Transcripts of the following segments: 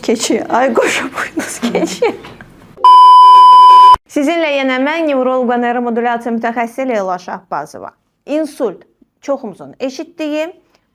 keçi. Ay qoşa buynuz keçi. Sizinlə yenə mən nevroloq və neyromodulyasiya mütəxəssisi Leyla Şahbazova. İnsult çoxumuzun eşitdiyi,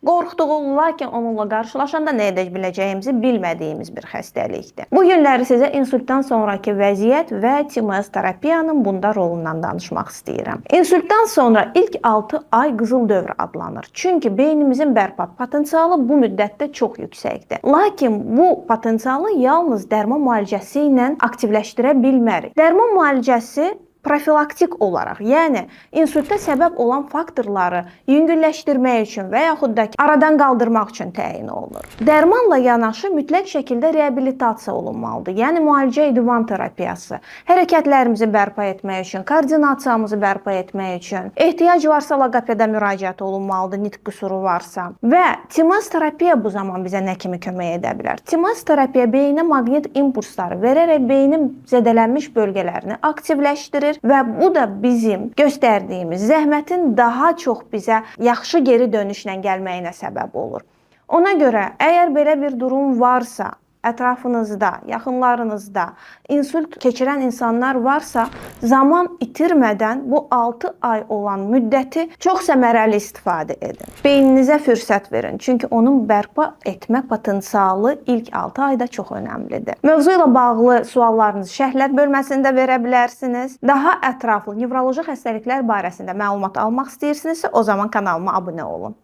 qorxduğu, lakin onunla qarşılaşanda nə edə biləcəyimizi bilmədiyimiz bir xəstəlikdir. Bu günləri sizə insultdan sonraki vəziyyət və TMS terapiyanın bunda rolundan danışmaq istəyirəm. İnsultdan sonra ilk 6 ay qızıl dövr adlanır. Çünki beynimizin bərpa potensialı bu müddətdə çox yüksəkdir. Lakin bu potensialı yalnız dərman müalicəsi ilə aktivləşdirə bilmərik. Dərman müalicəsi profilaktik olaraq, yəni insulta səbəb olan faktorları yüngülləşdirmək üçün və yaxud da aradan qaldırmaq üçün təyin olunur. Dərmanla yanaşı mütləq şəkildə reabilitasiya olunmalıdır. Yəni müalicə idman terapiyası, hərəkətlərimizi bərpa etmək üçün, koordinasiyamızı bərpa etmək üçün, ehtiyac varsa loqopedə müraciət olunmalıdır, nitq qüsuru varsa. Və TMS terapiya bu zaman bizə nə kimi kömək edə bilər? TMS terapiya beyinə maqnit impulsları verərək beynin zədələnmiş bölgələrini aktivləşdirir və bu da bizim göstərdiyimiz zəhmətin daha çox bizə yaxşı geri dönüşlə gəlməyinə səbəb olur. Ona görə, əgər belə bir durum varsa, ətrafınızda, yaxınlarınızda insult keçirən insanlar varsa, zaman itirmədən bu 6 ay olan müddəti çox səmərəli istifadə edin. Beyninizə fürsət verin, çünki onun bərpa etmə potensialı ilk 6 ayda çox önəmlidir. Mövzu ilə bağlı suallarınızı şərhlər bölməsində verə bilərsiniz. Daha ətraflı nevroloji xəstəliklər barəsində məlumat almaq istəyirsinizsə, o zaman kanalıma abunə olun.